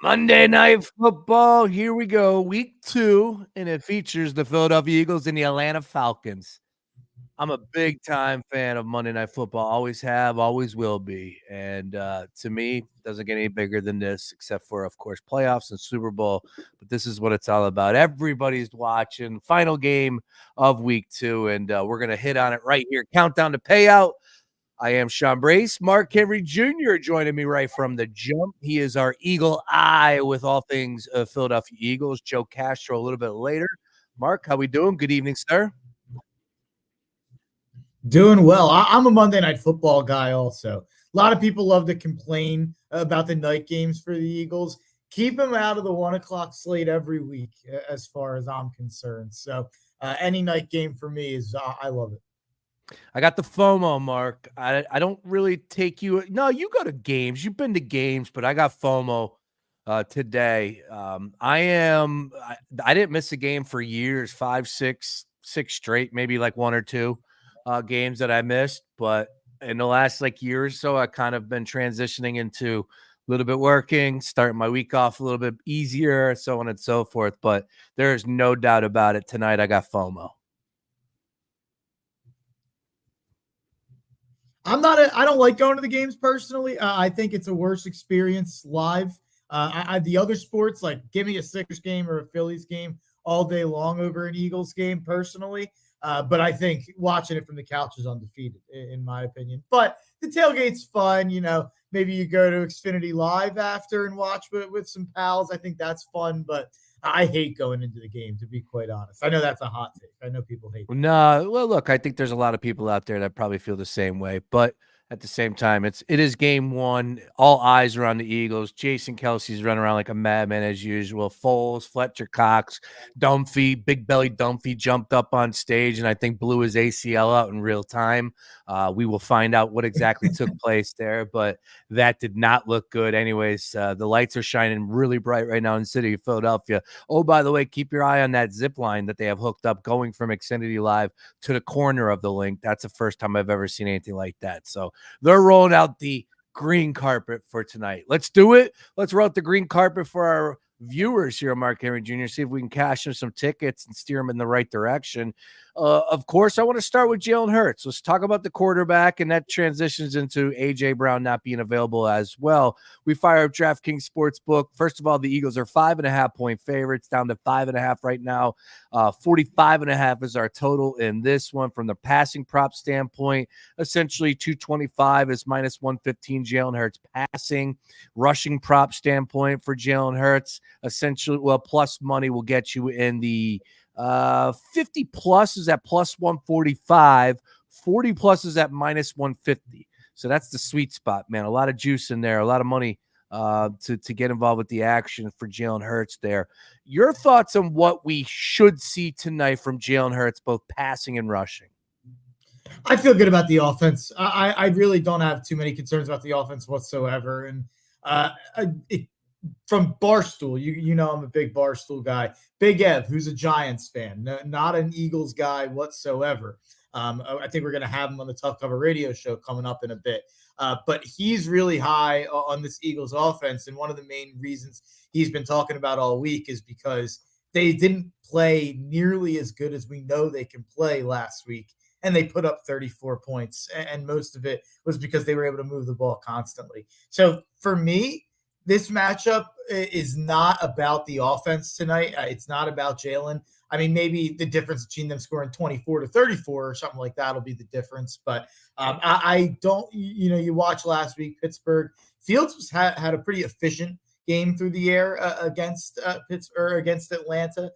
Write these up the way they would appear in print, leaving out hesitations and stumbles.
Monday Night Football. Here we go. Week 2, and it features the Philadelphia Eagles and the Atlanta Falcons. I'm a big time fan of Monday Night Football. Always have, always will be. And to me, doesn't get any bigger than this, except for, of course, playoffs and Super Bowl. But this is what it's all about. Everybody's watching. Final game of week 2, and we're going to hit on it right here. Countdown to payout. I am Sean Brace. Mark Henry Jr. joining me right from the jump. He is our eagle eye with all things Philadelphia Eagles. Joe Castro a little bit later. Mark, how we doing? Good evening, sir. Doing well. I'm a Monday Night Football guy also. A lot of people love to complain about the night games for the Eagles. Keep them out of the 1 o'clock slate every week, as far as I'm concerned. So any night game for me is I love it. I got the FOMO, Mark. I don't really take you. No, you go to games. You've been to games, but I got FOMO today. I didn't miss a game for years, 5, 6 straight, maybe like 1 or 2 games that I missed. But in the last like year or so, I kind of been transitioning into a little bit working, starting my week off a little bit easier, so on and so forth. But there's no doubt about it. Tonight, I got FOMO. I don't like going to the games personally. I think it's a worse experience live. The other sports, like give me a Sixers game or a Phillies game all day long over an Eagles game personally. But I think watching it from the couch is undefeated, in my opinion. But the tailgate's fun. Maybe you go to Xfinity Live after and watch with some pals. I think that's fun. But I hate going into the game, to be quite honest. I know that's a hot take. I know people hate it. No, well, look, I think there's a lot of people out there that probably feel the same way, but at the same time, it is game 1. All eyes are on the Eagles. Jason Kelsey's running around like a madman as usual. Foles, Fletcher Cox, Dunphy, Big Belly Dunphy jumped up on stage and I think blew his ACL out in real time. We will find out what exactly took place there, but that did not look good. Anyways, the lights are shining really bright right now in the city of Philadelphia. Oh, by the way, keep your eye on that zip line that they have hooked up going from Xfinity Live to the corner of the link. That's the first time I've ever seen anything like that. So they're rolling out the green carpet for tonight. Let's do it. Let's roll out the green carpet for our viewers here, Mark Henry Jr., see if we can cash in some tickets and steer them in the right direction. Of course, I want to start with Jalen Hurts. Let's talk about the quarterback, and that transitions into A.J. Brown not being available as well. We fire up DraftKings Sportsbook. First of all, the Eagles are 5.5-point favorites, down to 5.5 right now. 45.5 is our total in this one. From the passing prop standpoint, essentially 225 is minus 115 Jalen Hurts passing. Rushing prop standpoint for Jalen Hurts, essentially, well, plus money will get you in the 50 plus is at plus 145, 40 plus is at minus 150. So that's the sweet spot, man. A lot of juice in there, a lot of money to get involved with the action for Jalen Hurts there. Your thoughts on what we should see tonight from Jalen Hurts, both passing and rushing? I feel good about the offense. I really don't have too many concerns about the offense whatsoever. And from Barstool, you know I'm a big Barstool guy. Big Ev, who's a Giants fan, not an Eagles guy whatsoever. I think we're going to have him on the Tough Cover Radio show coming up in a bit. But he's really high on this Eagles offense. And one of the main reasons he's been talking about all week is because they didn't play nearly as good as we know they can play last week. And they put up 34 points. And most of it was because they were able to move the ball constantly. So for me, this matchup is not about the offense tonight. It's not about Jalen. I mean, maybe the difference between them scoring 24 to 34 or something like that will be the difference. But I don't, you watch last week, Pittsburgh. Fields had a pretty efficient game through the air against Pittsburgh, against Atlanta.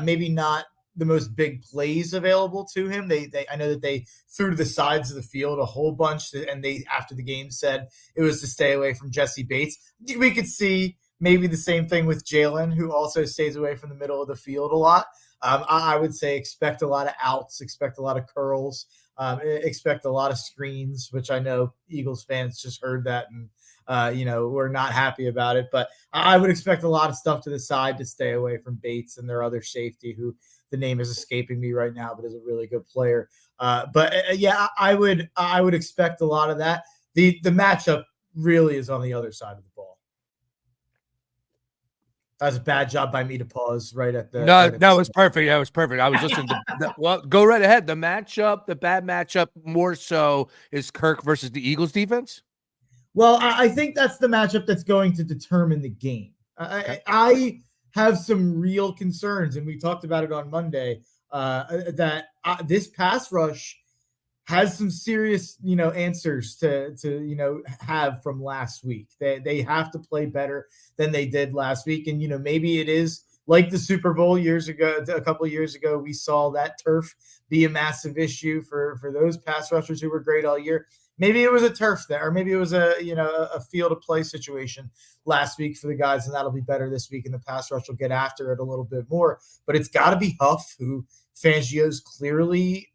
Maybe not the most big plays available to him. I know that they threw to the sides of the field a whole bunch, and they, after the game, said it was to stay away from Jesse Bates. We could see maybe the same thing with Jalen, who also stays away from the middle of the field a lot. I would say expect a lot of outs, expect a lot of curls, expect a lot of screens, which I know Eagles fans just heard that and we're not happy about it. But I would expect a lot of stuff to the side to stay away from Bates and their other safety, who the name is escaping me right now, but is a really good player. Yeah, I would expect a lot of that. The matchup really is on the other side of the ball. That was a bad job by me to pause right at the No, right at no, it the was perfect. That was perfect. I was listening to well, go right ahead. The bad matchup more so is Kirk versus the Eagles defense. Well, I think that's the matchup that's going to determine the game. Okay. I have some real concerns, and we talked about it on Monday, that this pass rush has some serious, answers to have from last week. They have to play better than they did last week. And, maybe it is like the Super Bowl years ago, a couple of years ago, we saw that turf be a massive issue for those pass rushers who were great all year. Maybe it was a turf there, or maybe it was a field of play situation last week for the guys, and that'll be better this week, and the pass rush will get after it a little bit more. But it's got to be Huff, who Fangio's clearly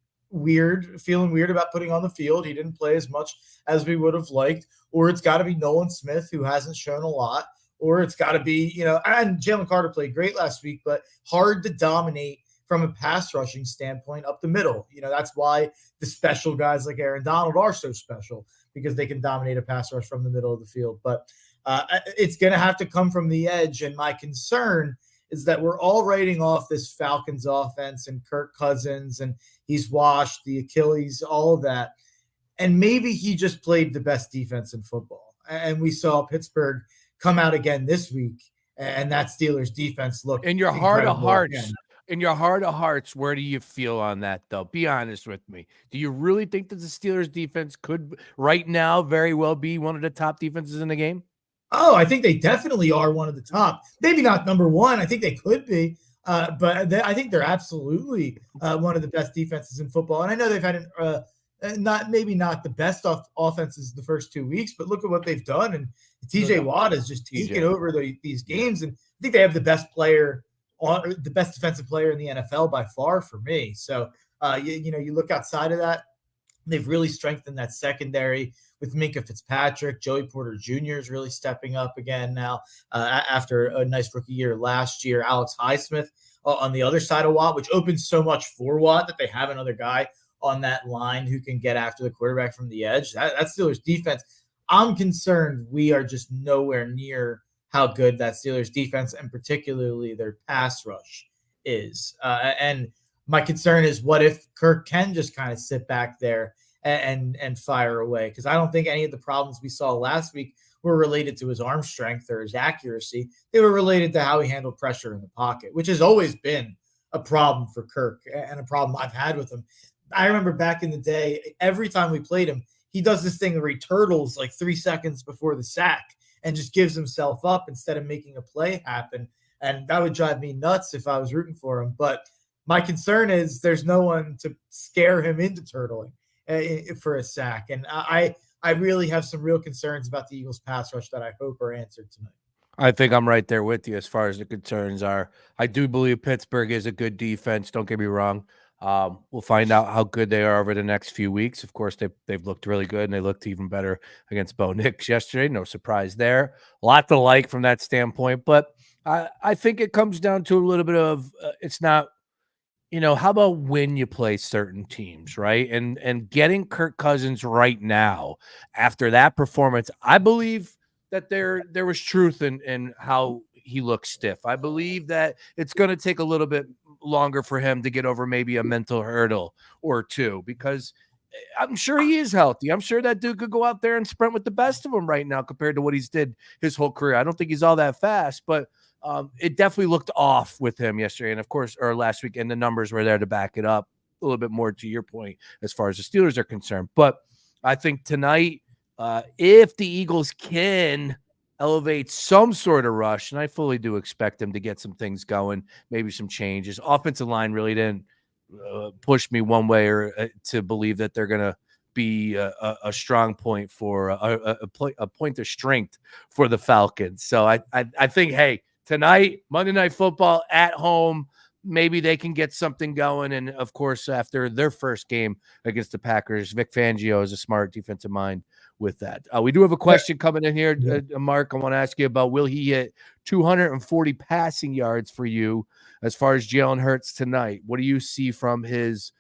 feeling weird about putting on the field. He didn't play as much as we would have liked. Or it's got to be Nolan Smith, who hasn't shown a lot. Or it's got to be, and Jalen Carter played great last week, but hard to dominate from a pass rushing standpoint up the middle. That's why the special guys like Aaron Donald are so special, because they can dominate a pass rush from the middle of the field. But it's going to have to come from the edge. And my concern is that we're all writing off this Falcons offense and Kirk Cousins, and he's washed, the Achilles, all of that. And maybe he just played the best defense in football. And we saw Pittsburgh come out again this week, and that Steelers defense looked in your heart of hearts. Again. In your heart of hearts, where do you feel on that, though? Be honest with me. Do you really think that the Steelers defense could right now very well be one of the top defenses in the game? Oh, I think they definitely are one of the top. Maybe not number one. I think they could be. But I think they're absolutely one of the best defenses in football. And I know they've had not the best offenses the first 2 weeks, but look at what they've done. And TJ Watt has just taken over these games. And I think they have the best defensive player in the NFL by far for me. So, you look outside of that, they've really strengthened that secondary with Minkah Fitzpatrick. Joey Porter Jr. is really stepping up again now after a nice rookie year last year. Alex Highsmith on the other side of Watt, which opens so much for Watt that they have another guy on that line who can get after the quarterback from the edge. That's Steelers defense. I'm concerned we are just nowhere near how good that Steelers defense and particularly their pass rush is. And my concern is, what if Kirk can just kind of sit back there and fire away? Because I don't think any of the problems we saw last week were related to his arm strength or his accuracy. They were related to how he handled pressure in the pocket, which has always been a problem for Kirk and a problem I've had with him. I remember back in the day, every time we played him, he does this thing where he turtles like 3 seconds before the sack and just gives himself up instead of making a play happen. And that would drive me nuts if I was rooting for him. But my concern is there's no one to scare him into turtling for a sack. And I really have some real concerns about the Eagles pass rush that I hope are answered tonight. I think I'm right there with you as far as the concerns are. I do believe Pittsburgh is a good defense. Don't get me wrong. We'll find out how good they are over the next few weeks. Of course, they've looked really good, and they looked even better against Bo Nix yesterday. No surprise there. A lot to like from that standpoint. But I think it comes down to a little bit of it's not, how about when you play certain teams, right? And getting Kirk Cousins right now after that performance, I believe that there was truth in how he looks stiff. I believe that it's going to take a little bit longer for him to get over maybe a mental hurdle or two, because I'm sure he is healthy. I'm sure that dude could go out there and sprint with the best of them right now compared to what he's did his whole career. I don't think he's all that fast, but it definitely looked off with him yesterday. And of course, or last week, and the numbers were there to back it up a little bit more to your point as far as the Steelers are concerned. But I think tonight, if the Eagles can elevate some sort of rush, and I fully do expect them to get some things going, maybe some changes. Offensive line really didn't push me one way or to believe that they're going to be a strong point for a point of strength for the Falcons. So I think, hey, tonight, Monday Night Football at home, maybe they can get something going. And of course, after their first game against the Packers, Vic Fangio is a smart defensive mind with that. We do have a question coming in here, Mark. I want to ask you about, will he hit 240 passing yards for you as far as Jalen Hurts tonight? What do you see from his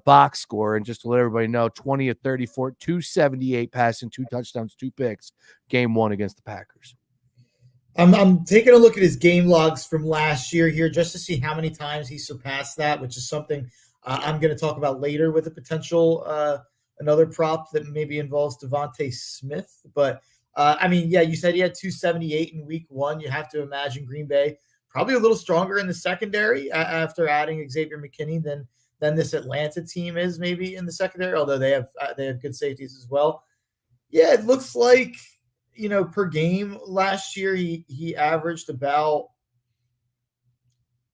box score? And just to let everybody know, 20 of 34, 278 passing, 2 touchdowns, 2 picks, game 1 against the Packers. I'm taking a look at his game logs from last year here just to see how many times he surpassed that, which is something I'm going to talk about later with a potential another prop that maybe involves Devontae Smith. But I mean, yeah, you said he had 278 in week one. You have to imagine Green Bay probably a little stronger in the secondary after adding Xavier McKinney than this Atlanta team is maybe in the secondary, although they have good safeties as well. Yeah, it looks like per game last year he averaged about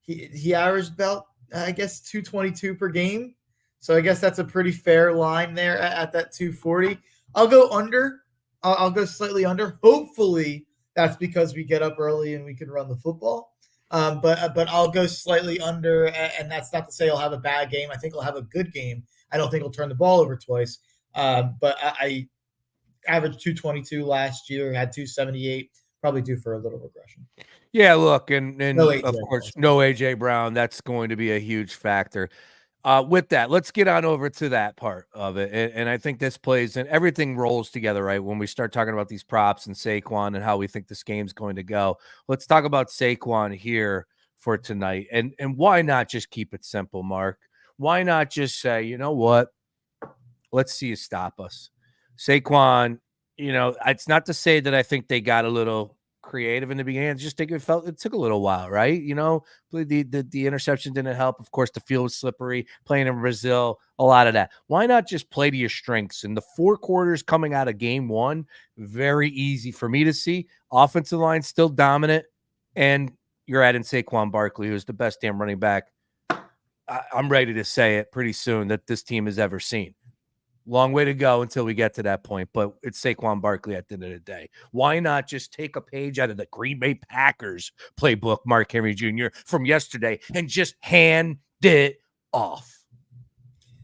he averaged about I guess 222 per game. So I guess that's a pretty fair line there at that 240. I'll go under. I'll go slightly under. Hopefully that's because we get up early and we can run the football. But I'll go slightly under, and that's not to say he'll have a bad game. I think he'll have a good game. I don't think he'll turn the ball over twice. But I averaged 222 last year, had 278, probably due for a little regression. Yeah, look, and No of course, no AJ Brown. That's going to be a huge factor. With that, let's get on over to that part of it. And I think this plays and everything rolls together, right? When we start talking about these props and Saquon and how we think this game's going to go. Let's talk about Saquon here for tonight. And why not just keep it simple, Mark? Why not just say, you know what? Let's see you stop us. Saquon, it's not to say that I think they got a little creative in the beginning. I just think it took a little while, right? The interception didn't help. Of course, the field was slippery. Playing in Brazil, a lot of that. Why not just play to your strengths? And the 4 quarters coming out of game one, very easy for me to see. Offensive line still dominant, and you're adding Saquon Barkley, who's the best damn running back. I'm ready to say it pretty soon that this team has ever seen. Long way to go until we get to that point, but it's Saquon Barkley at the end of the day. Why not just take a page out of the Green Bay Packers playbook, Mark Henry Jr., from yesterday and just hand it off?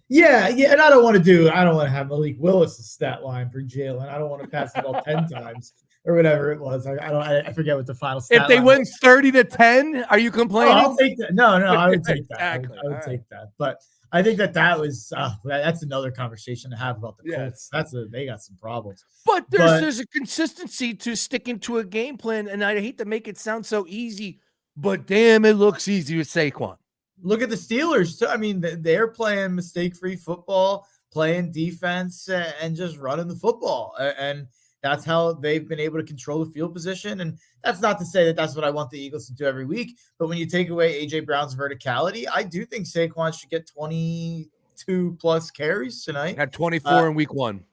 Yeah, and I don't want to have Malik Willis' stat line for Jalen. I don't want to pass the ball 10 times or whatever it was. I forget what the final stat if they line win was. 30-10, are you complaining? I'll take that. No, I would take that. Exactly. I would take that. But I think that was that's another conversation to have about the Colts. They got some problems. But there's a consistency to sticking to a game plan, and I hate to make it sound so easy, but damn, it looks easy with Saquon. Look at the Steelers. I mean, they're playing mistake-free football, playing defense, and just running the football. And that's how they've been able to control the field position. And that's not to say that that's what I want the Eagles to do every week. But when you take away A.J. Brown's verticality, I do think Saquon should get 22-plus carries tonight. Had 24 in week one.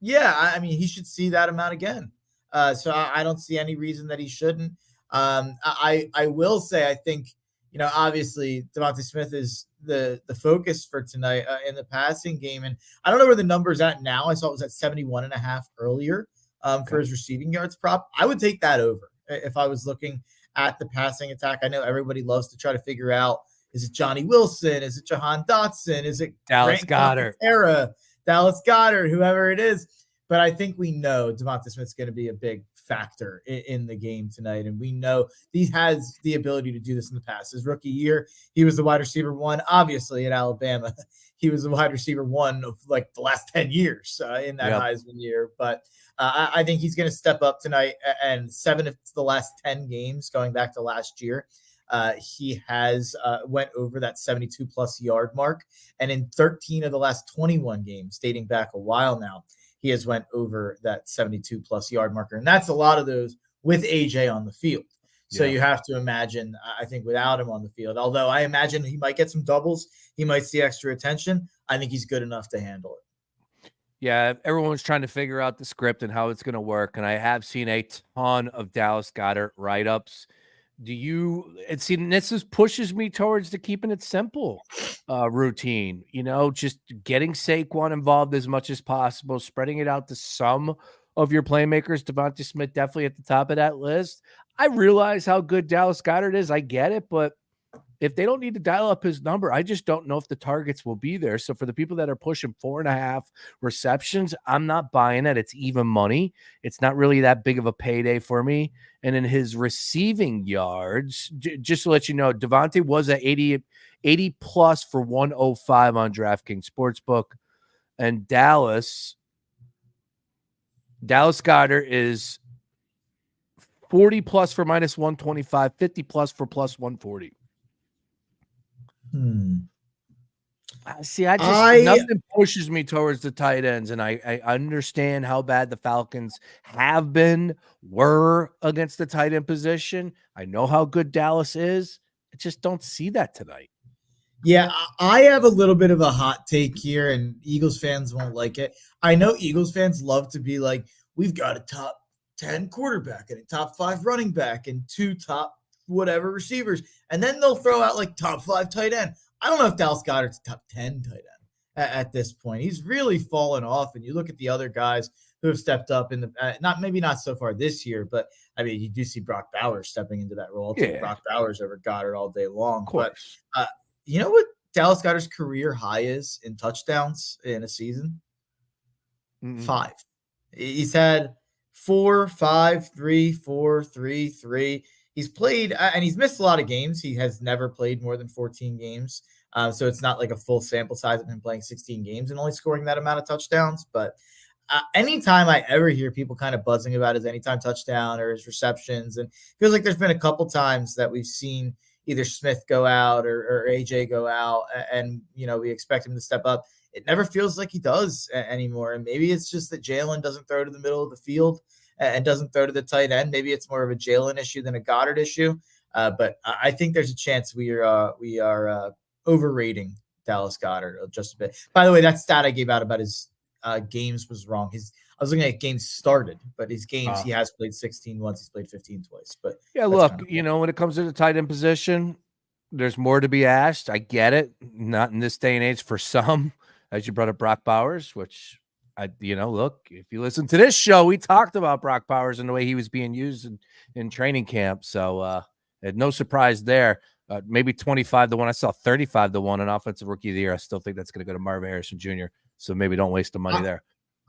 Yeah, I mean, he should see that amount again. So I don't see any reason that he shouldn't. I will say, I think, obviously Devontae Smith is the focus for tonight in the passing game. And I don't know where the number's at now. I saw it was at 71.5 earlier for his receiving yards prop. I would take that over if I was looking at the passing attack. I know everybody loves to try to figure out, is it Johnny Wilson? Is it Jahan Dotson? Is it Dallas Goedert? Dallas Goedert, whoever it is. But I think we know Devontae Smith's going to be a big factor in the game tonight. And we know he has the ability to do this in the past. His rookie year, he was the wide receiver one. Obviously, at Alabama, he was the wide receiver one of like the last 10 years in that Heisman year. But I think he's going to step up tonight. And 7 of the last 10 games going back to last year, he has went over that 72-plus yard mark. And in 13 of the last 21 games, dating back a while now, he has went over that 72-plus yard marker. And that's a lot of those with AJ on the field. So you have to imagine, I think, without him on the field, although I imagine he might get some doubles, he might see extra attention, I think he's good enough to handle it. Yeah, everyone's trying to figure out the script and how it's going to work. And I have seen a ton of Dallas Goedert write-ups. This pushes me towards the keeping it simple routine, just getting Saquon involved as much as possible, spreading it out to some of your playmakers. Devontae Smith definitely at the top of that list. I realize how good Dallas Goedert is. I get it, but if they don't need to dial up his number, I just don't know if the targets will be there. So for the people that are pushing 4.5 receptions, I'm not buying it. It's even money. It's not really that big of a payday for me. And in his receiving yards, just to let you know, Devontae was at 80 plus for 105 on DraftKings Sportsbook. And Dallas Goedert is 40 plus for minus 125, 50 plus for plus 140. See, nothing pushes me towards the tight ends, and I understand how bad the Falcons were against the tight end position. I know how good Dallas is. I just don't see that tonight. Yeah, I have a little bit of a hot take here, and Eagles fans won't like it. I know Eagles fans love to be like, we've got a top 10 quarterback and a top 5 running back and 2 top whatever receivers, and then they'll throw out like top 5 tight end. I don't know if Dallas Goedert's top 10 tight end at this point. He's really fallen off, and you look at the other guys who have stepped up in the not so far this year, but I mean, you do see Brock Bowers stepping into that role. I'll take Brock Bowers over Goddard all day long. But you know what Dallas Goedert's career high is in touchdowns in a season? 5. He's had 4, 5, 3, 4, 3, 3. He's played and he's missed a lot of games. He has never played more than 14 games. So it's not like a full sample size of him playing 16 games and only scoring that amount of touchdowns. But anytime I ever hear people kind of buzzing about his anytime touchdown or his receptions, and it feels like there's been a couple times that we've seen either Smith go out or AJ go out, and we expect him to step up. It never feels like he does anymore. And maybe it's just that Jalen doesn't throw to the middle of the field and doesn't throw to the tight end. Maybe it's more of a Jalen issue than a Goddard issue. But I think there's a chance we are overrating Dallas Goedert just a bit. By the way, that stat I gave out about his games was wrong. I was looking at games started, but his games, he has played 16 once, he's played 15 twice. But yeah, look, when it comes to the tight end position, there's more to be asked. I get it. Not in this day and age for some, as you brought up Brock Bowers, which look, if you listen to this show, we talked about Brock Bowers and the way he was being used in training camp. So no surprise there. Maybe 25-1. I saw 35-1 an offensive rookie of the year. I still think that's going to go to Marvin Harrison Jr. So maybe don't waste the money there.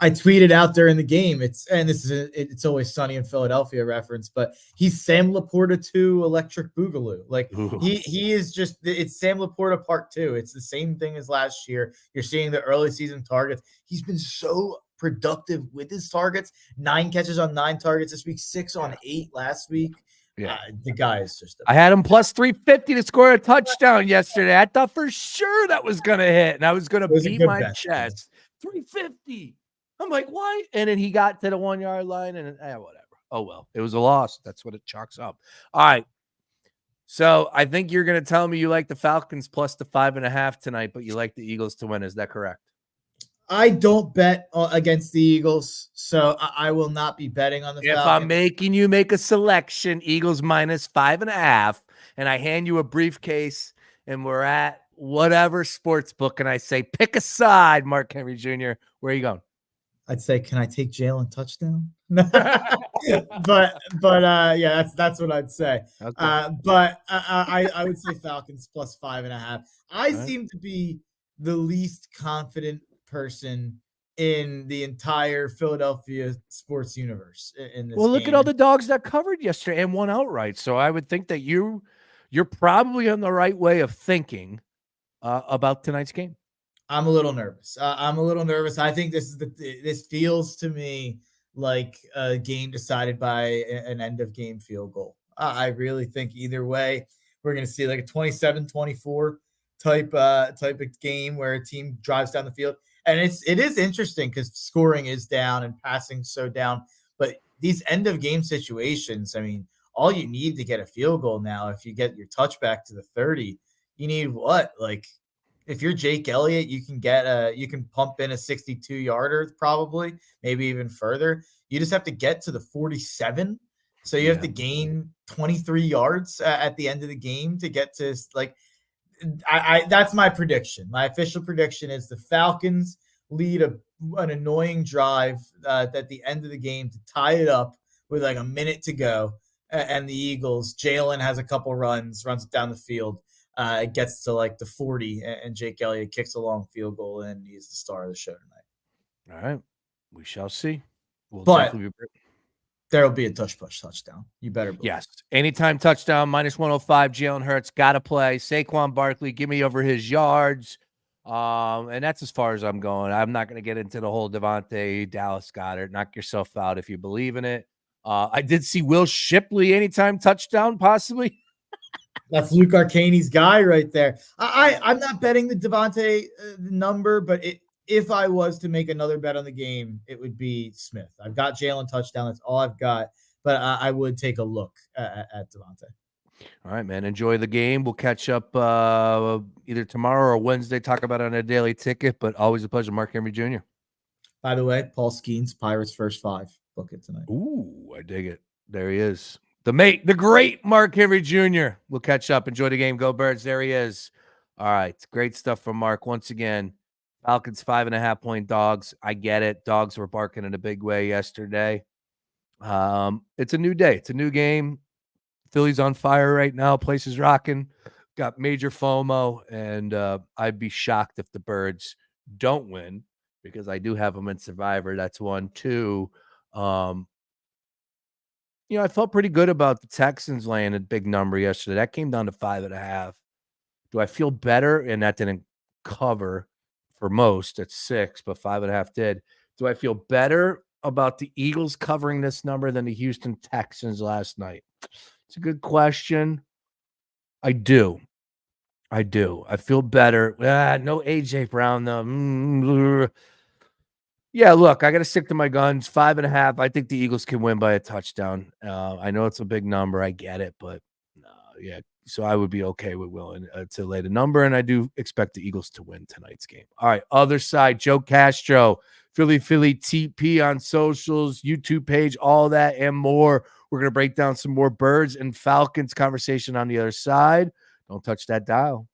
I tweeted out during the game. It's always sunny in Philadelphia reference, but he's Sam Laporta 2 Electric Boogaloo. Like he is just, it's Sam Laporta part 2. It's the same thing as last year. You're seeing the early season targets. He's been so productive with his targets. 9 catches on 9 targets this week, 6 on 8 last week. Yeah, the guy is just. I had him plus 350 to score a touchdown yesterday. I thought for sure that was going to hit, and I was going to beat my chest. 350. I'm like, why? And then he got to the 1 yard line, and whatever. Oh well, it was a loss. That's what it chalks up. All right. So I think you're going to tell me you like the Falcons plus the 5.5 tonight, but you like the Eagles to win. Is that correct? I don't bet against the Eagles, so I will not be betting on the Falcons. If I'm making you make a selection, Eagles minus 5.5, and I hand you a briefcase, and we're at whatever sports book, and I say, pick a side, Mark Henry Jr. Where are you going? I'd say, can I take Jalen touchdown? but yeah, that's what I'd say. Okay. But I would say Falcons plus 5.5. I seem to be the least confident person in the entire Philadelphia sports universe in this look at all the dogs that covered yesterday and won outright. So I would think that you're probably on the right way of thinking about tonight's game. I'm a little nervous. I think this feels to me like a game decided by an end of game field goal. I really think either way, we're going to see like a 27-24 type of game where a team drives down the field. And it is interesting because scoring is down and passing so down. But these end of game situations, I mean, all you need to get a field goal now, if you get your touchback to the 30, you need what? Like, if you're Jake Elliott, you can pump in a 62-yarder probably, maybe even further. You just have to get to the 47. So you have to gain 23 yards at the end of the game to get to like. That's my prediction. My official prediction is the Falcons lead an annoying drive at the end of the game to tie it up with like a minute to go. And the Eagles, Jalen has a couple runs it down the field. It gets to like the 40, and Jake Elliott kicks a long field goal, and he's the star of the show tonight. All right. We shall see. But there will be a touchdown. You better believe. Yes. Anytime touchdown, minus 105, Jalen Hurts, got to play. Saquon Barkley, give me over his yards. And that's as far as I'm going. I'm not going to get into the whole Devontae, Dallas Goedert. Knock yourself out if you believe in it. I did see Will Shipley anytime touchdown, possibly. That's Luke Arcani's guy right there. I'm not betting the Devontae number, but if I was to make another bet on the game, it would be Smith. I've got Jalen touchdown. That's all I've got. But I would take a look at Devontae. All right, man. Enjoy the game. We'll catch up either tomorrow or Wednesday. Talk about it on a daily ticket. But always a pleasure, Mark Henry Jr. By the way, Paul Skeens, Pirates first 5. Book it tonight. Ooh, I dig it. There he is. The mate, the great Mark Henry Jr. We'll catch up. Enjoy the game. Go Birds. There he is. All right. Great stuff from Mark. Once again, Falcons 5.5-point dogs. I get it. Dogs were barking in a big way yesterday. It's a new day. It's a new game. Philly's on fire right now. Place is rocking. Got major FOMO, and I'd be shocked if the Birds don't win because I do have them in Survivor. That's 1. 2. I felt pretty good about the Texans laying a big number yesterday. That came down to 5.5. Do I feel better? And that didn't cover for most at 6, but 5.5 did. Do I feel better about the Eagles covering this number than the Houston Texans last night? It's a good question. I do. I feel better. No AJ Brown, though. Yeah, look, I got to stick to my guns. 5.5. I think the Eagles can win by a touchdown. I know it's a big number. I get it, but yeah. So I would be okay with willing to lay the number, and I do expect the Eagles to win tonight's game. All right, other side, Joe Castro, Philly TP on socials, YouTube page, all that and more. We're going to break down some more Birds and Falcons conversation on the other side. Don't touch that dial.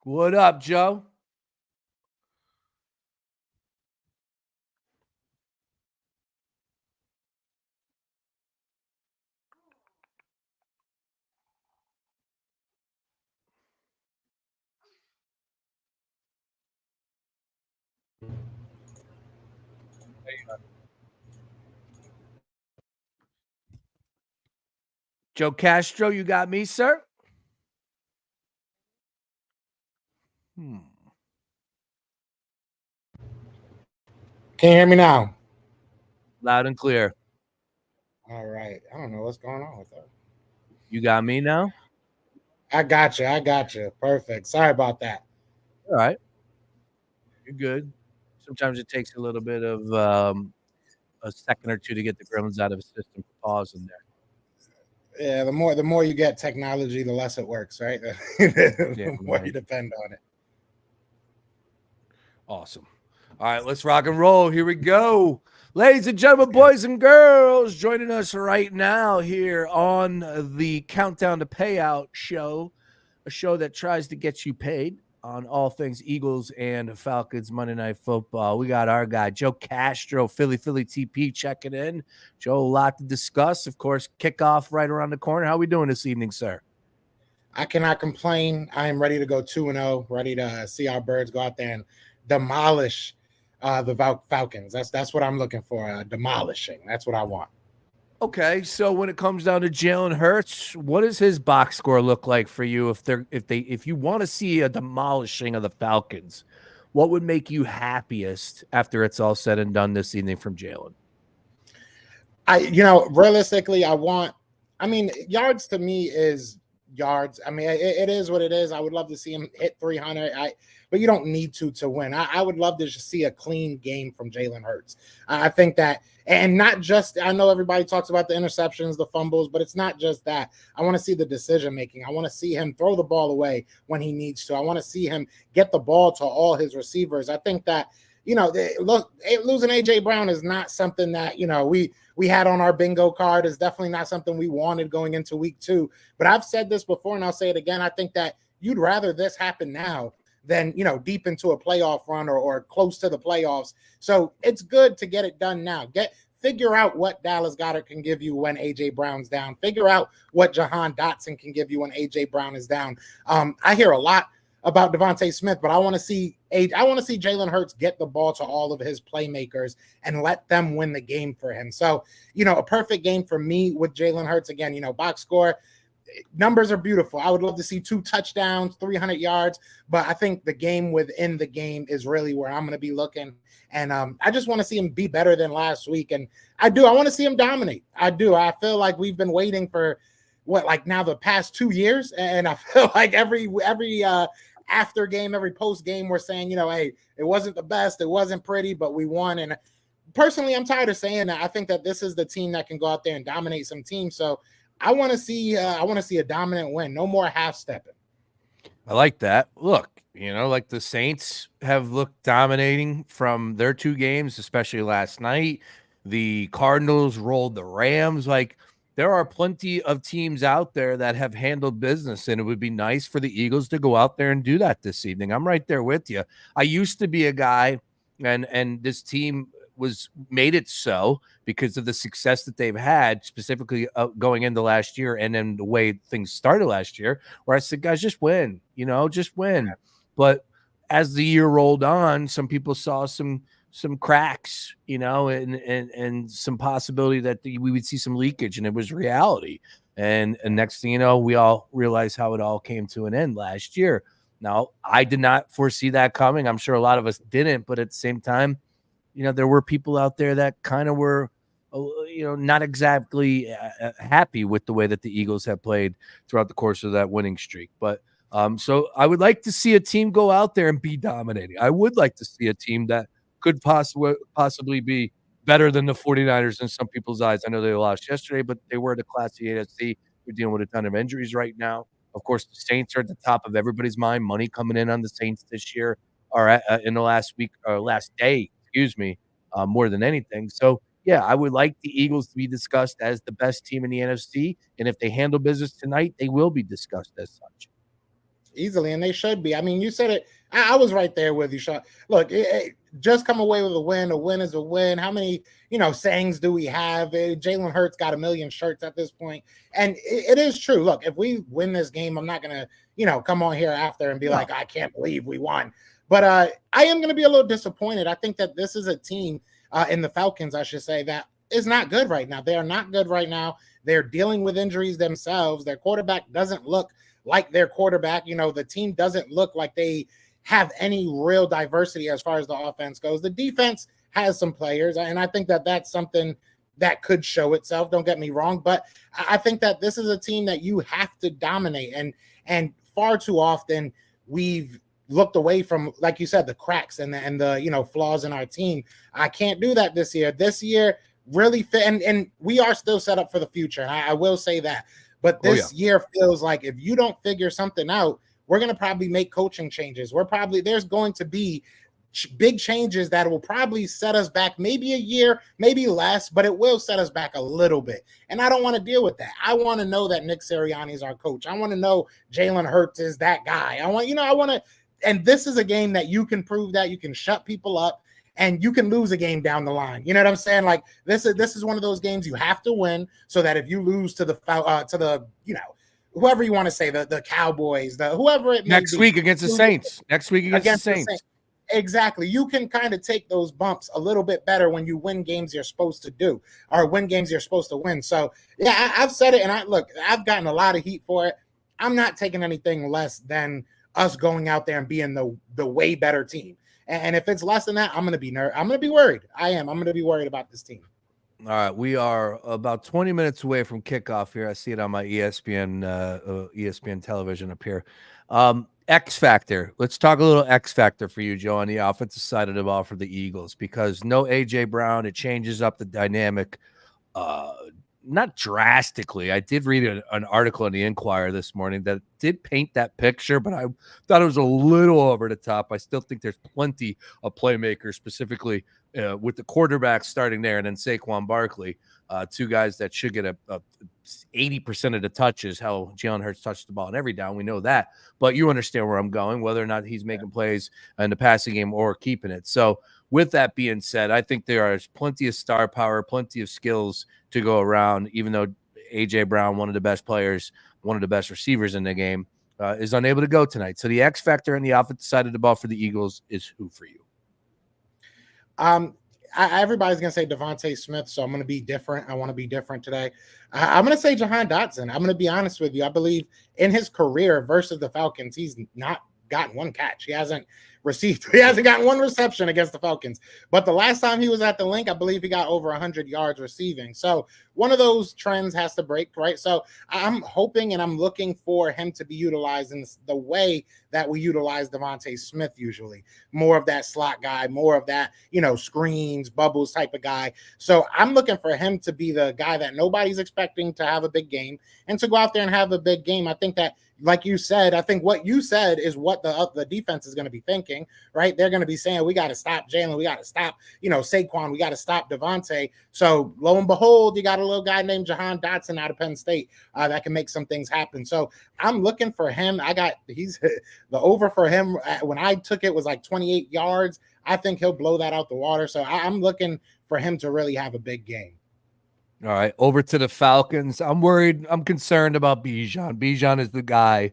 What up, Joe? Joe Castro, you got me, sir? Can you hear me now? Loud and clear. All right. I don't know what's going on with that. You got me now? I got you. Perfect. Sorry about that. All right. You're good. Sometimes it takes a little bit of a second or two to get the gremlins out of the system for pause in there. Yeah, the more you get technology, the less it works, right? The more you depend on it. Awesome. All right, let's rock and roll. Here we go. Ladies and gentlemen, boys and girls, joining us right now here on the Countdown to Payout show, a show that tries to get you paid on all things Eagles and Falcons Monday Night Football. We got our guy, Joe Castro, Philly TP, checking in. Joe, a lot to discuss. Of course, kickoff right around the corner. How are we doing this evening, sir? I cannot complain. I am ready to go 2-0, ready to see our birds go out there and demolish the Falcons. That's what I'm looking for, demolishing. That's what I want. Okay, so when it comes down to Jalen Hurts, what does his box score look like for you? If you want to see a demolishing of the Falcons, what would make you happiest after it's all said and done this evening from Jalen? Realistically, yards to me is yards. I mean, it is what it is. I would love to see him hit 300. But you don't need to win. I would love to just see a clean game from Jalen Hurts. I think that, and not just, I know everybody talks about the interceptions, the fumbles, but it's not just that. I want to see the decision making. I want to see him throw the ball away when he needs to. I want to see him get the ball to all his receivers. I think that, losing A.J. Brown is not something that, we had on our bingo card. Is definitely not something we wanted going into week 2. But I've said this before, and I'll say it again. I think that you'd rather this happen now than, deep into a playoff run or close to the playoffs. So it's good to get it done now. Figure out what Dallas Goedert can give you when A.J. Brown's down. Figure out what Jahan Dotson can give you when A.J. Brown is down. I hear a lot about Devontae Smith, but I want to see Jalen Hurts get the ball to all of his playmakers and let them win the game for him. So, a perfect game for me with Jalen Hurts. Again, box score, numbers are beautiful. I would love to see 2 touchdowns, 300 yards, but I think the game within the game is really where I'm going to be looking. And I just want to see him be better than last week. And I want to see him dominate. I do. I feel like we've been waiting for now the past 2 years. And I feel like every after game, every post game, we're saying, hey, it wasn't the best. It wasn't pretty, but we won. And personally, I'm tired of saying that. I think that this is the team that can go out there and dominate some teams. So I want to see a dominant win. No more half stepping. I like that. Look, like the Saints have looked dominating from their 2 games, especially last night. The Cardinals rolled the Rams. Like, there are plenty of teams out there that have handled business, and it would be nice for the Eagles to go out there and do that this evening. I'm right there with you. I used to be a guy, and this team made it so because of the success that they've had, specifically going into last year, and then the way things started last year, where I said, guys, just win, just win. But as the year rolled on, some people saw some cracks, and some possibility that we would see some leakage, and it was reality. And next thing you know, we all realized how it all came to an end last year. Now, I did not foresee that coming. I'm sure a lot of us didn't, but at the same time, there were people out there that kind of were, not exactly happy with the way that the Eagles have played throughout the course of that winning streak. But so I would like to see a team go out there and be dominating. I would like to see a team that could possibly be better than the 49ers in some people's eyes. I know they lost yesterday, but they were the Class C AFC. We're dealing with a ton of injuries right now. Of course, the Saints are at the top of everybody's mind. Money coming in on the Saints this year, or in the last week or last day, more than anything. So, yeah, I would like the Eagles to be discussed as the best team in the NFC. And if they handle business tonight, they will be discussed as such. Easily, and they should be. I mean, you said it. I was right there with you, Sean. Look, just come away with a win. A win is a win. How many, sayings do we have? Jalen Hurts got 1 million shirts at this point. And it is true. Look, if we win this game, I'm not going to, come on here after and be like, I can't believe we won. But I am going to be a little disappointed. I think that this is a team in the Falcons, I should say, that is not good right now. They are not good right now. They're dealing with injuries themselves. Their quarterback doesn't look like their quarterback. The team doesn't look like they have any real diversity as far as the offense goes. The defense has some players, and I think that that's something that could show itself. Don't get me wrong, but I think that this is a team that you have to dominate, and far too often we've looked away from, like you said, the cracks and the flaws in our team. I can't do that this year. This year really fit, and we are still set up for the future. And I will say that. But this year feels like if you don't figure something out, we're going to probably make coaching changes. There's going to be big changes that will probably set us back maybe a year, maybe less, but it will set us back a little bit. And I don't want to deal with that. I want to know that Nick Sirianni is our coach. I want to know Jalen Hurts is that guy. I want to, and this is a game that you can prove that you can shut people up and you can lose a game down the line. You know what I'm saying? Like this is one of those games you have to win so that if you lose to the whoever you want to say, the Cowboys, whoever it may next be, week against the Saints. Next week against the Saints. Exactly. You can kind of take those bumps a little bit better when you win games you're supposed to do or win games you're supposed to win. So, yeah, I've said it, and I've gotten a lot of heat for it. I'm not taking anything less than us going out there and being the way better team. And if it's less than that, I'm going to be worried. I am. I'm going to be worried about this team. All right, we are about 20 minutes away from kickoff here. I see it on my ESPN television up here. X Factor. Let's talk a little X Factor for you, Joe, on the offensive side of the ball for the Eagles, because no A.J. Brown, it changes up the dynamic not drastically. I did read an article in the Inquirer this morning that did paint that picture, but I thought it was a little over the top. I still think there's plenty of playmakers, specifically with the quarterback starting there and then Saquon Barkley, two guys that should get a 80% of the touches. How Jalen Hurts touched the ball in every down, we know that. But you understand where I'm going, whether or not he's making plays in the passing game or keeping it. So with that being said, I think there is plenty of star power, plenty of skills to go around, even though A.J. Brown, one of the best players, one of the best receivers in the game, is unable to go tonight. So the X factor on the offensive side of the ball for the Eagles is who for you? Everybody's going to say Devontae Smith, so I'm going to be different. I want to be different today. I'm going to say Jahan Dotson. I'm going to be honest with you. I believe in his career versus the Falcons, he's not gotten one catch. He hasn't gotten one reception against the Falcons. But the last time he was at the link, I believe he got over 100 yards receiving. So one of those trends has to break, right? So I'm hoping and I'm looking for him to be utilized in the way that we utilize Devontae Smith usually. More of that slot guy, more of that, screens, bubbles type of guy. So I'm looking for him to be the guy that nobody's expecting to have a big game and to go out there and have a big game. I think that, like you said, I think what you said is what the defense is going to be thinking, right? They're going to be saying, we got to stop Jalen. We got to stop, Saquon. We got to stop Devontae. So lo and behold, you got a little guy named Jahan Dotson out of Penn State that can make some things happen. So I'm looking for him. He's the over for him. When I took it was like 28 yards. I think he'll blow that out the water. So I'm looking for him to really have a big game. All right, over to the Falcons. I'm worried. I'm concerned about Bijan. Bijan is the guy,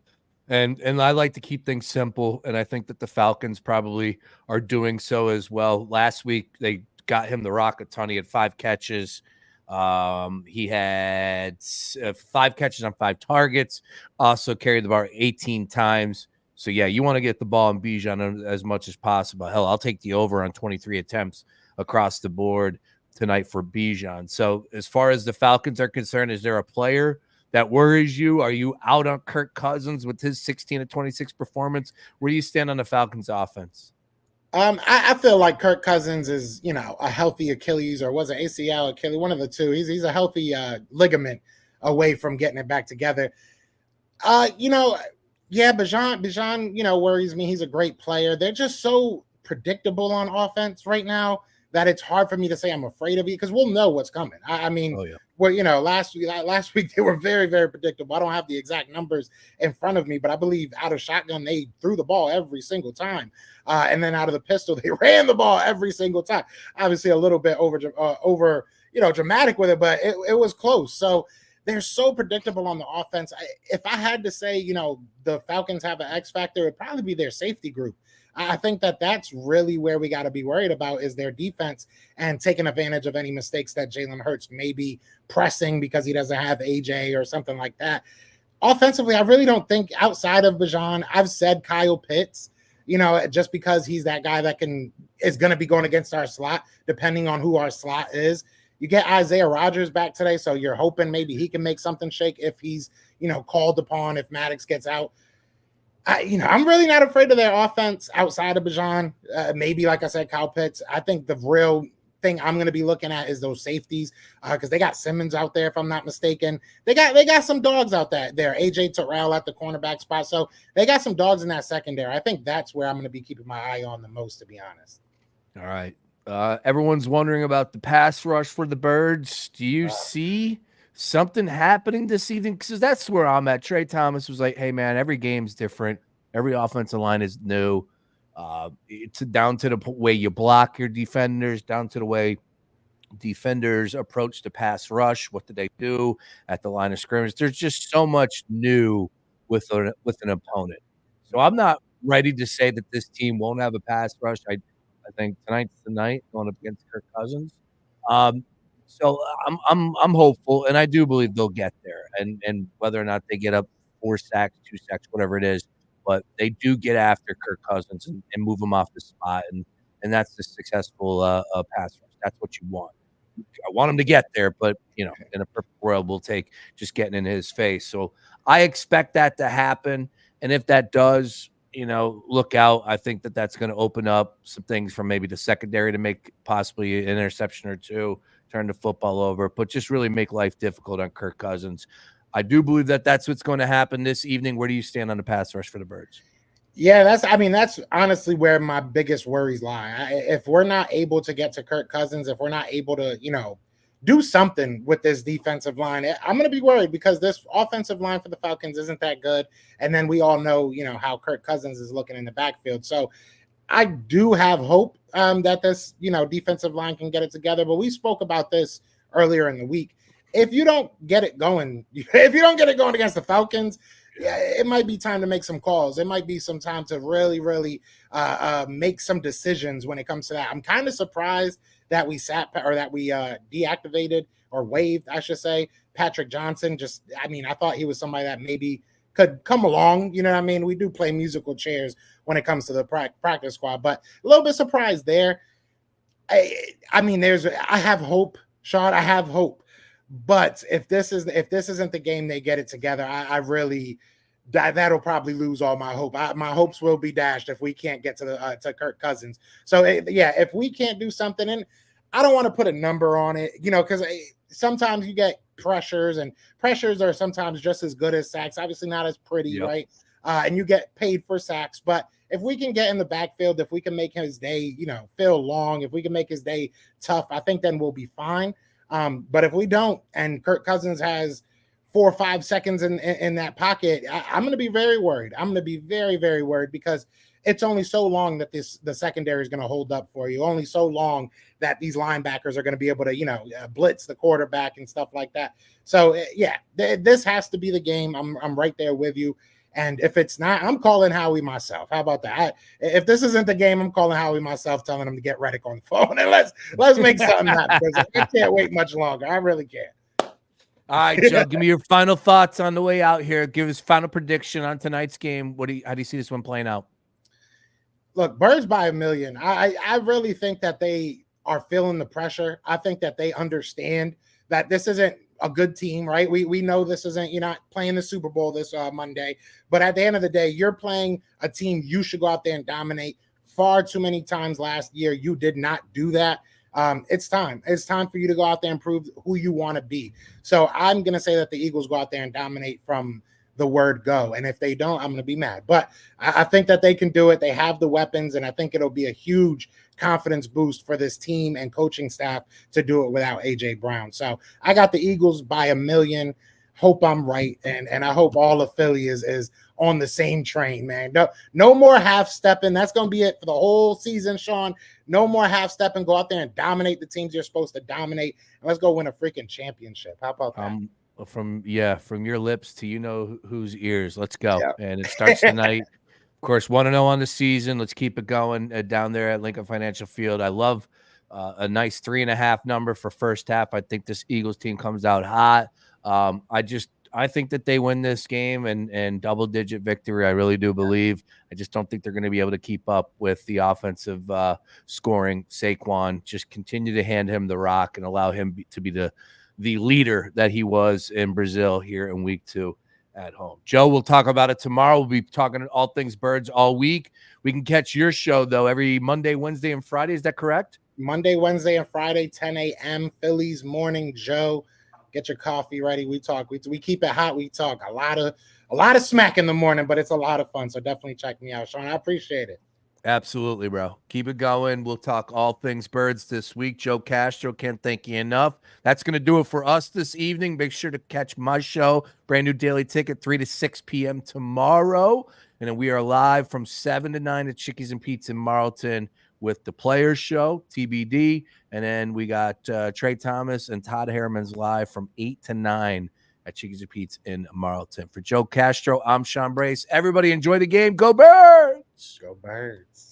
and I like to keep things simple, and I think that the Falcons probably are doing so as well. Last week, they got him the rock a ton. He had 5 catches. He had 5 catches on 5 targets, also carried the bar 18 times. So, yeah, you want to get the ball in Bijan as much as possible. Hell, I'll take the over on 23 attempts across the board tonight for Bijan. So as far as the Falcons are concerned, is there a player that worries you? Are you out on Kirk Cousins with his 16-26 performance? Where do you stand on the Falcons offense? I feel like Kirk Cousins is, a healthy Achilles, or was it ACL, Achilles, one of the two. He's a healthy ligament away from getting it back together. Bijan, worries me. He's a great player. They're just so predictable on offense right now that it's hard for me to say I'm afraid of it, because we'll know what's coming. Last week they were very, very predictable. I don't have the exact numbers in front of me, but I believe out of shotgun, they threw the ball every single time. And then out of the pistol, they ran the ball every single time. Obviously a little bit over dramatic with it, but it was close. So they're so predictable on the offense. If I had to say, the Falcons have an X factor, it'd probably be their safety group. I think that's really where we got to be worried about, is their defense and taking advantage of any mistakes that Jalen Hurts may be pressing because he doesn't have AJ or something like that. Offensively, I really don't think, outside of Bijan, I've said Kyle Pitts, just because he's that guy that is going to be going against our slot, depending on who our slot is. You get Isaiah Rodgers back today, so you're hoping maybe he can make something shake if he's, called upon, if Maddox gets out. I'm really not afraid of their offense outside of Bijan. Maybe, like I said, Kyle Pitts. I think the real thing I'm going to be looking at is those safeties, because they got Simmons out there, if I'm not mistaken. They got some dogs out there. AJ Terrell at the cornerback spot. So they got some dogs in that secondary. I think that's where I'm going to be keeping my eye on the most, to be honest. All right. Everyone's wondering about the pass rush for the Birds. Do you see something happening this evening? Because that's where I'm at. Trey Thomas was like, hey, man, every game's different. Every offensive line is new. It's down to the way you block your defenders, down to the way defenders approach the pass rush. What did they do at the line of scrimmage? There's just so much new with an opponent. So I'm not ready to say that this team won't have a pass rush. I think tonight's the night going up against Kirk Cousins. So I'm hopeful, and I do believe they'll get there. And whether or not they get up 4 sacks, 2 sacks, whatever it is, but they do get after Kirk Cousins and move him off the spot, and that's the successful pass rush. That's what you want. I want him to get there, but in a perfect world, we'll take just getting in his face. So I expect that to happen, and if that does, look out. I think that that's going to open up some things from maybe the secondary to make possibly an interception or two, turn the football over, but just really make life difficult on Kirk Cousins. I do believe that that's what's going to happen this evening. Where do you stand on the pass rush for the Birds? Yeah, that's honestly where my biggest worries lie. If we're not able to get to Kirk Cousins, if we're not able to, do something with this defensive line, I'm going to be worried, because this offensive line for the Falcons isn't that good. And then we all know, how Kirk Cousins is looking in the backfield. So I do have hope that this, defensive line can get it together. But we spoke about this earlier in the week. If you don't get it going, against the Falcons, yeah, it might be time to make some calls. It might be some time to really, really make some decisions when it comes to that. I'm kind of surprised that we deactivated or waived, I should say, Patrick Johnson. I thought he was somebody that maybe could come along. You know what I mean? We do play musical chairs when it comes to the practice squad, but a little bit surprised there. I have hope, Sean. I have hope. But if this isn't the game they get it together, I really that'll probably lose all my hope. My hopes will be dashed if we can't get to Kirk Cousins. So if we can't do something, and I don't want to put a number on it, because sometimes you get pressures, and pressures are sometimes just as good as sacks. Obviously not as pretty, yep. Right? And you get paid for sacks, but if we can get in the backfield, if we can make his day, feel long, if we can make his day tough, I think then we'll be fine. But if we don't, and Kirk Cousins has 4 or 5 seconds in that pocket, I'm going to be very worried. I'm going to be very, very worried, because it's only so long that the secondary is going to hold up for you. Only so long that these linebackers are going to be able to, blitz the quarterback and stuff like that. So this has to be the game. I'm right there with you. And if it's not, I'm calling Howie myself. How about that? If this isn't the game, I'm calling Howie myself, telling him to get Reddick on the phone, and let's make something happen, because I can't wait much longer. I really can't. All right, Joe, give me your final thoughts on the way out here. Give us final prediction on tonight's game. How do you see this one playing out? Look, Birds by 1,000,000. I really think that they are feeling the pressure. I think that they understand that this isn't a good team, right? We know this isn't, you're not playing the Super Bowl this Monday, but at the end of the day, you're playing a team you should go out there and dominate. Far too many times last year, you did not do that. It's time for you to go out there and prove who you want to be. So I'm going to say that the Eagles go out there and dominate from the word go. And if they don't, I'm going to be mad, but I think that they can do it. They have the weapons, and I think it'll be a huge confidence boost for this team and coaching staff to do it without AJ Brown. So I got the Eagles by 1,000,000. Hope I'm right. And I hope all of Philly is on the same train, man. No more half stepping. That's going to be it for the whole season, Sean. No more half stepping. Go out there and dominate the teams you're supposed to dominate. And let's go win a freaking championship. How about that? From your lips to whose ears. Let's go. Yeah. And it starts tonight. Of course, 1-0 on the season. Let's keep it going down there at Lincoln Financial Field. I love a nice 3.5 number for first half. I think this Eagles team comes out hot. I think that they win this game and double-digit victory. I really do believe. I just don't think they're going to be able to keep up with the offensive scoring. Saquon, just continue to hand him the rock and allow him to be the leader that he was in Brazil here in week 2 at home. Joe, we'll talk about it tomorrow. We'll be talking all things Birds all week. We can catch your show, though, every Monday, Wednesday, and Friday. Is that correct? Monday, Wednesday, and Friday, 10 a.m. Phillies Morning Joe. Get your coffee ready. We talk. We keep it hot. We talk a lot of smack in the morning, but it's a lot of fun. So definitely check me out, Sean. I appreciate it. Absolutely, bro. Keep it going. We'll talk all things birds this week. Joe Castro, can't thank you enough. That's going to do it for us this evening. Make sure to catch my show, brand new daily ticket, 3 to 6 p.m. tomorrow. And then we are live from 7 to 9 at Chickies and Pete's in Marlton with the Players Show, TBD. And then we got Trey Thomas and Todd Harriman's live from 8 to 9 at Chickies and Pete's in Marlton. For Joe Castro, I'm Sean Brace. Everybody enjoy the game. Go Birds! Go Birds.